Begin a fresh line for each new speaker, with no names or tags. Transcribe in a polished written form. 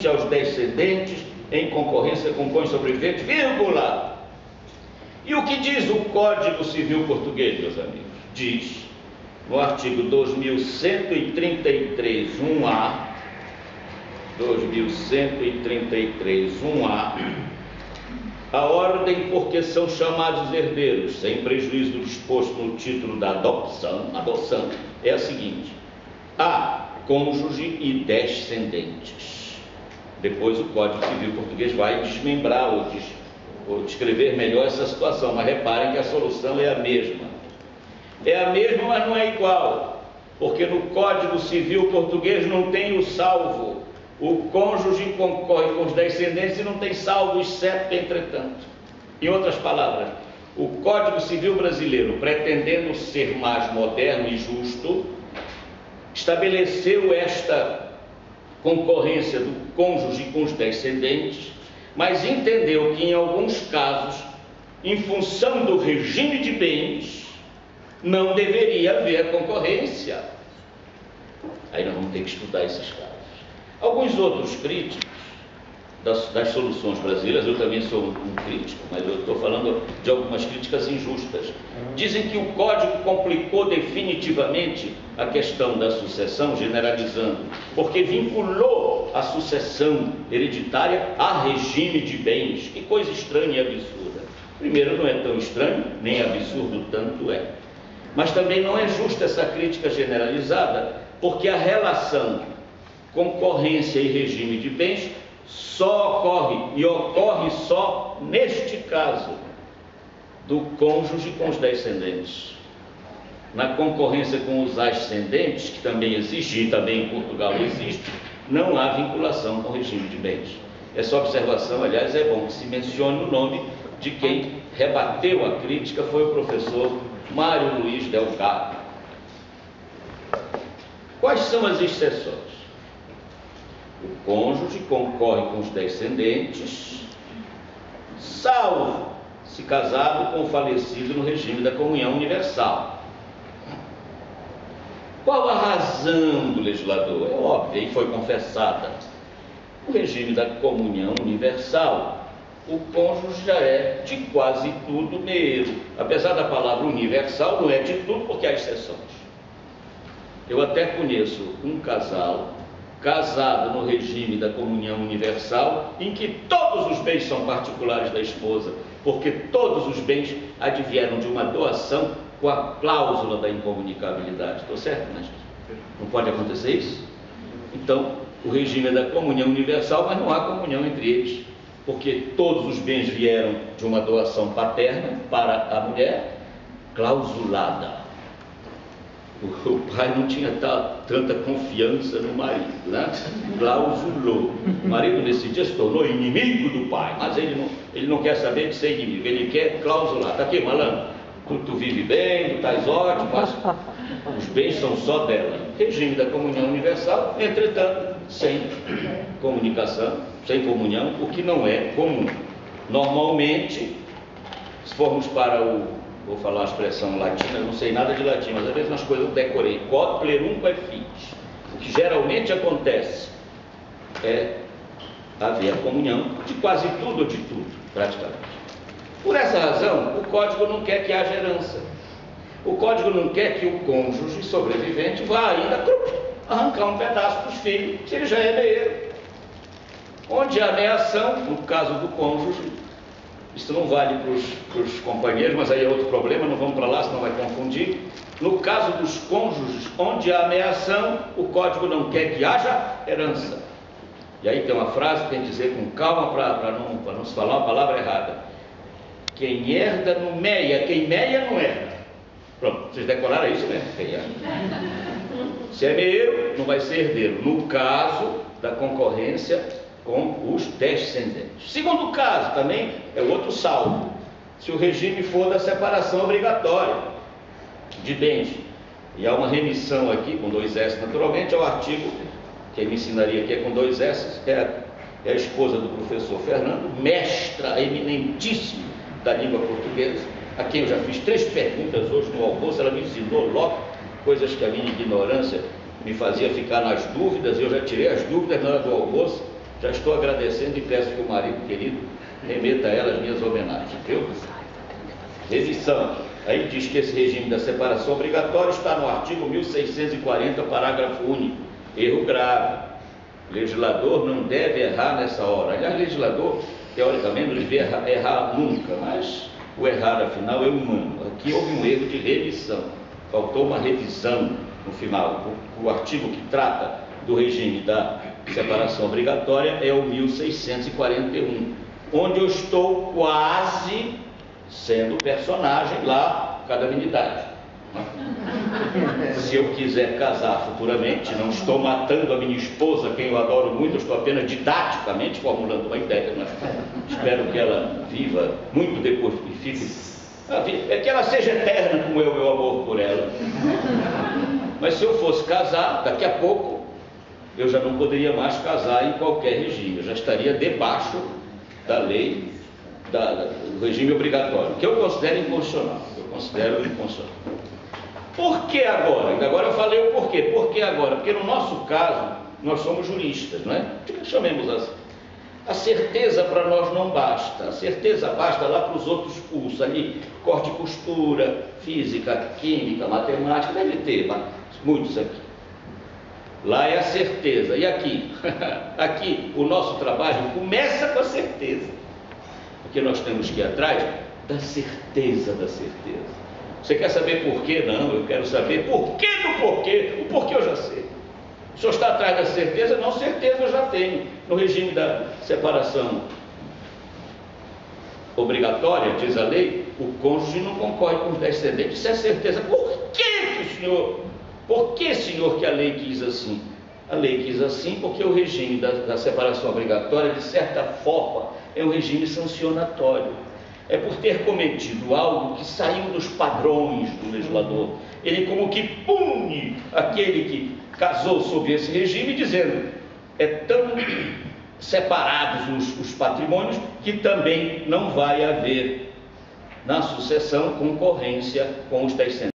aos descendentes, em concorrência com bons sobreviventes, vírgula. E o que diz o Código Civil Português, meus amigos? Diz, no artigo 2133, 1A, 2133, 1A, a ordem por que são chamados herdeiros, sem prejuízo do disposto no título da adoção, é a seguinte: A, cônjuge e descendentes. Depois o Código Civil Português vai desmembrar ou descrever melhor essa situação, mas reparem que a solução é a mesma. É a mesma, mas não é igual, porque no Código Civil Português não tem o salvo. O cônjuge concorre com os descendentes e não tem salvo, exceto entretanto. Em outras palavras, o Código Civil brasileiro, pretendendo ser mais moderno e justo, estabeleceu esta concorrência do cônjuge com os descendentes, mas entendeu que em alguns casos, em função do regime de bens, não deveria haver concorrência. Aí nós vamos ter que estudar esses casos. Alguns outros críticos das soluções brasileiras, eu também sou um crítico, mas eu estou falando de algumas críticas injustas, dizem que o Código complicou definitivamente a questão da sucessão, generalizando, porque vinculou a sucessão hereditária a regime de bens. Que coisa estranha e absurda. Primeiro, não é tão estranho, nem absurdo tanto é. Mas também não é justa essa crítica generalizada, porque a relação concorrência e regime de bens só ocorre, e ocorre só neste caso, do cônjuge com os descendentes. Na concorrência com os ascendentes, que também existe, e também em Portugal existe, não há vinculação com o regime de bens. Essa observação, aliás, é bom que se mencione o nome de quem rebateu a crítica, foi o professor Mário Luiz Delgado. Quais são as exceções? O cônjuge concorre com os descendentes, salvo se casado com o falecido no regime da comunhão universal. Qual a razão do legislador? É óbvia e foi confessada. No regime da comunhão universal, o cônjuge já é de quase tudo mesmo. Apesar da palavra universal, não é de tudo, porque há exceções. Eu até conheço um casal casado no regime da comunhão universal, em que todos os bens são particulares da esposa, porque todos os bens advieram de uma doação com a cláusula da incomunicabilidade. Estou certo, né, gente? Não pode acontecer isso? Então, o regime é da comunhão universal, mas não há comunhão entre eles, porque todos os bens vieram de uma doação paterna para a mulher, clausulada. O pai não tinha tanta confiança no marido, né? Clausulou. O marido nesse dia se tornou inimigo do pai, mas ele não quer saber de ser inimigo, ele quer clausular. Tá aqui, malandro? Tu vive bem, tu estás ótimo, mas os bens são só dela. Regime da comunhão universal, entretanto, sem comunicação, sem comunhão, o que não é comum. Normalmente, se formos para vou falar a expressão latina, eu não sei nada de latim, mas às vezes umas coisas eu decorei. Quod plerumque fit. O que geralmente acontece é haver a comunhão de quase tudo ou de tudo, praticamente. Por essa razão, o Código não quer que haja herança. O Código não quer que o cônjuge sobrevivente vá ainda arrancar um pedaço dos filhos, se ele já é herdeiro. Onde há ameação, no caso do cônjuge, isso não vale para os companheiros, mas aí é outro problema, não vamos para lá, senão vai confundir. No caso dos cônjuges, onde há ameação, o Código não quer que haja herança. E aí tem uma frase que tem que dizer com calma para não se falar uma palavra errada. Quem herda não meia, quem meia não herda. Pronto, vocês decoraram isso, né? Se é meio, não vai ser herdeiro. No caso da concorrência com os descendentes. Segundo caso, também é outro salvo. Se o regime for da separação obrigatória de bens. E há uma remissão aqui, com 2 S naturalmente, ao artigo, quem me ensinaria aqui é com 2 S, é a esposa do professor Fernando, mestra eminentíssima da língua portuguesa, a quem eu já fiz 3 perguntas hoje no almoço, ela me ensinou logo coisas que a minha ignorância me fazia ficar nas dúvidas, eu já tirei as dúvidas na hora do almoço, Já estou agradecendo e peço que o marido querido remeta a ela as minhas homenagens, viu? Revisão. Aí diz que esse regime da separação obrigatória está no artigo 1640, parágrafo único. Erro grave. O legislador não deve errar nessa hora. Aliás, o legislador, teoricamente, não devia errar nunca, mas o errar, afinal, é humano. Aqui houve um erro de revisão. Faltou uma revisão no final. O artigo que trata do regime da separação obrigatória é o 1641, onde eu estou quase sendo personagem lá, cada unidade. Se eu quiser casar futuramente, não estou matando a minha esposa, quem eu adoro muito, eu estou apenas didaticamente formulando uma ideia, mas espero que ela viva muito depois que fique, é que ela seja eterna como é o meu amor por ela. Mas se eu fosse casar, daqui a pouco, eu já não poderia mais casar em qualquer regime, eu já estaria debaixo da lei, do regime obrigatório, que eu considero inconstitucional. Por que agora? Agora eu falei o porquê. Por que agora? Porque no nosso caso, nós somos juristas, não é? Chamemos assim. A certeza para nós não basta. A certeza basta lá para os outros cursos ali, corte e costura, física, química, matemática, deve ter, mas muitos aqui. Lá é a certeza. E aqui? Aqui o nosso trabalho começa com a certeza. Porque nós temos que ir atrás da certeza da certeza. Você quer saber por quê? Não, eu quero saber por que do porquê. O porquê eu já sei. O senhor está atrás da certeza? Não, certeza eu já tenho. No regime da separação obrigatória, diz a lei, o cônjuge não concorre com os descendentes. Isso é certeza. Por que, senhor, que a lei quis assim? A lei quis assim porque o regime da separação obrigatória, de certa forma, é um regime sancionatório. É por ter cometido algo que saiu dos padrões do legislador. Ele como que pune aquele que casou sob esse regime, dizendo, é tão separados os patrimônios que também não vai haver na sucessão concorrência com os descendentes.